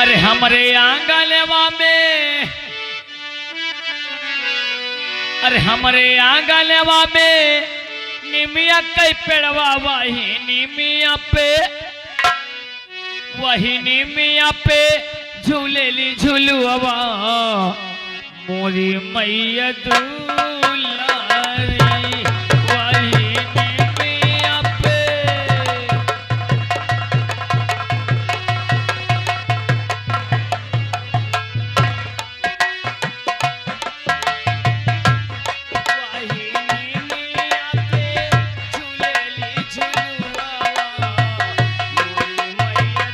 अरे हमरे आंगनवा में, अरे हमरे आंगनवा में निमिया कई पेड़वा वही निमिया पे झूलेली झुलुआ मोरी मैया दुलारी वही निमिया पे। वही निमिया पे झूलेली झुलुआ मोरी मैया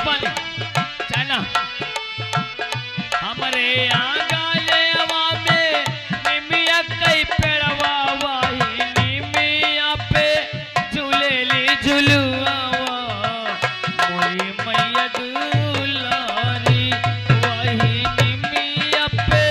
पानी चाइना हमारे आंगनवा में निमिया कई पेड़वा वही निमिया पे झूलेली झुलुआ मोरी मैया दुलारी वही निमिया पे।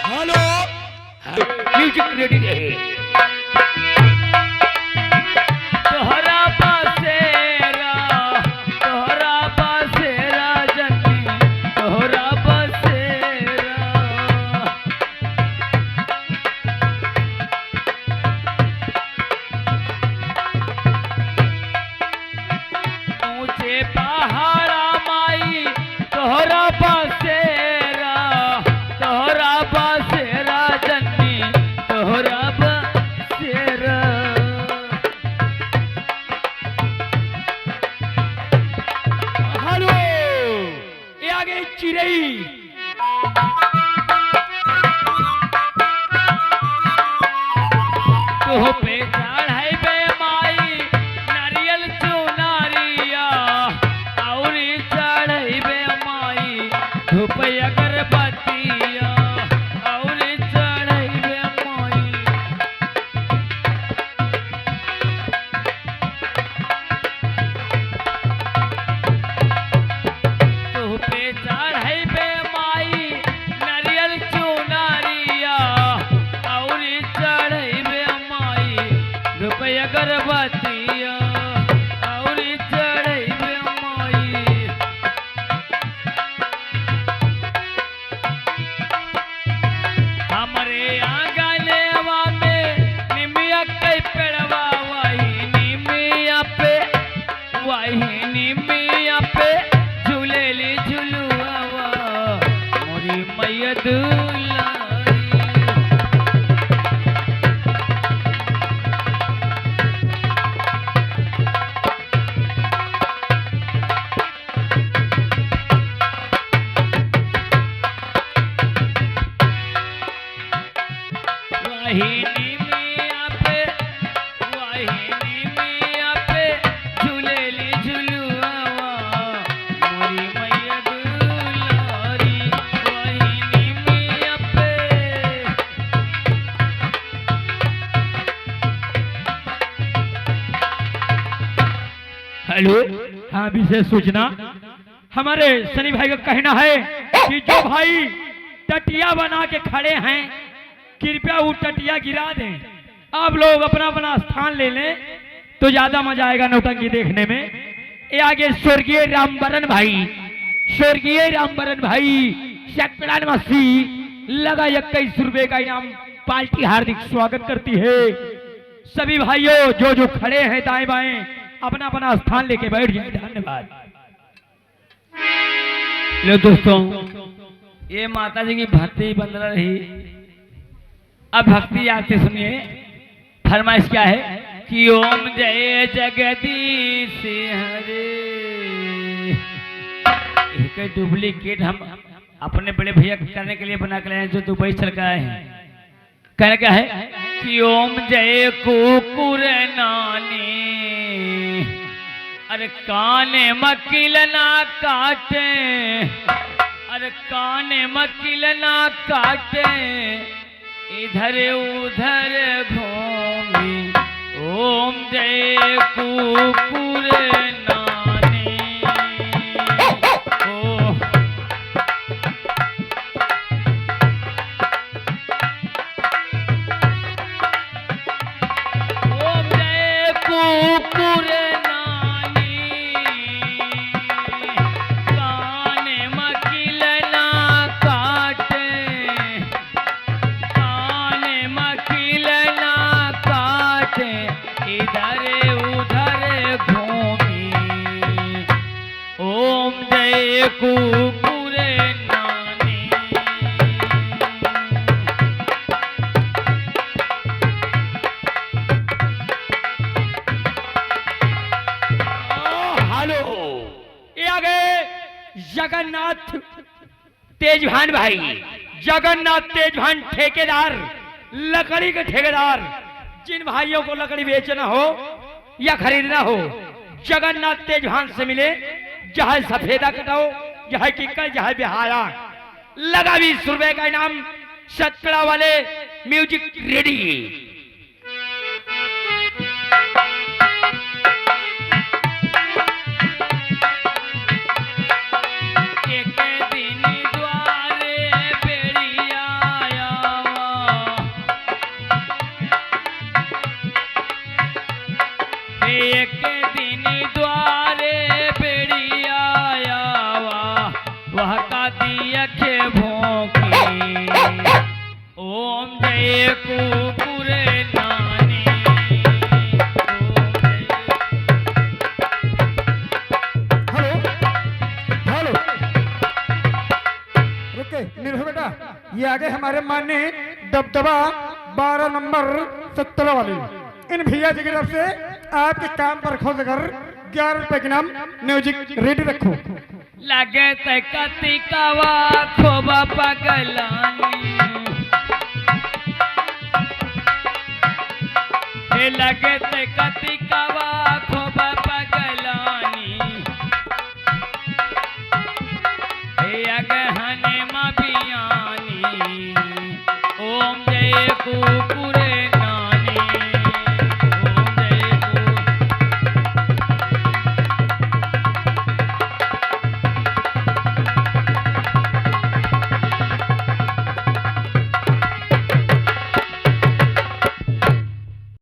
हेलो म्यूजिक रेडी रहे तोहरा बसेरा जन्नी तोहरा बसेरा ऊंचे पहाड़ा माई तोहरा बसेरा जन्नी तोहरा बसेरा। हेलो ये आगे चिड़ई तो पे चढ़ाई बे माई नारियल चुनारिया और चढ़ाई बे माई धूप अगरबत्तिया और चढ़ाई बे माई। तो पे चढ़ाई बे माई नारियल चुनारिया और चढ़ाई बे माई धूप अगरबत्तिया और चढ़ाई बे माई। हमरे आंगनवा में निमिया कई पेड़वा वही निमिया पे झूलेली झुलुआ मोरी मैया दुलारी। वही निमिया पे झूलेली झुलुआ मोरी मैया दुलारी वही निमिया पे। हेलो हाँ विशेष सूचना हमारे सनी भाई का कहना है कि जो भाई टटिया बना के खड़े हैं कृपया वो टटिया गिरा दें। आप लोग अपना अपना स्थान ले लें तो ज्यादा मजा आएगा नौटंकी देखने में। ये आगे स्वर्गीय रामबरन भाई सकड़ा मसी लगा 21 रुपए का इनाम पार्टी हार्दिक स्वागत करती है। सभी भाइयों जो खड़े हैं दाएं बाएं अपना अपना स्थान लेके बैठ जाए। धन्यवाद। लो दोस्तों ये माता जी की भक्ति बन रही। अब भक्ति याद से सुनिए। फरमाइश क्या है कि कि ओम जय जगदीश हरे। एक डुप्लीकेट हम अपने बड़े भैया करने के लिए बना के लाए हैं, जो दुबई चल का है। कहने का है कि ओम जय कुकुर नानी, अरे काने मकिल ना काटे, अरे काने मकिल ना काटे, इधर उधर घूमी। ओम जय कुकुर नानी। ओम जय कुकुर नानी, काने मकिल ना काटे, काने मकिल ना काटे, इधर उधर घूमी। ओम जय कुकुर नानी। हेलो, ये आ गए जगन्नाथ तेजभान भाई, जगन्नाथ तेजभान ठेकेदार, लकड़ी के ठेकेदार। जिन भाइयों को लकड़ी बेचना हो या खरीदना हो, जगन्नाथ तेजभान से मिले। जहाँ सफेदा कटाओ, जहाँ किक्कर, जहाँ बिहारा, लगा 20 रुपए का इनाम। सतड़ा वाले म्यूजिक रेडी। एक दिन द्वारे बेड़िया आवा, एक दिन द्वारे बेड़िया आवा, वह का दिया के भोंकी। ओम जय कुकुर नानी। हेलो हेलो, रुके निर्भय बेटा, ये आगे हमारे माननीय दबदबा 12 नंबर 17 वाले इन भैया जी की तरफ से आपके काम पर खोद कर 11 रुपए के नाम म्यूजिक रेडी रखो। लगे ते कतिकावा खोबा पगलानी, लगे ते कतिकावा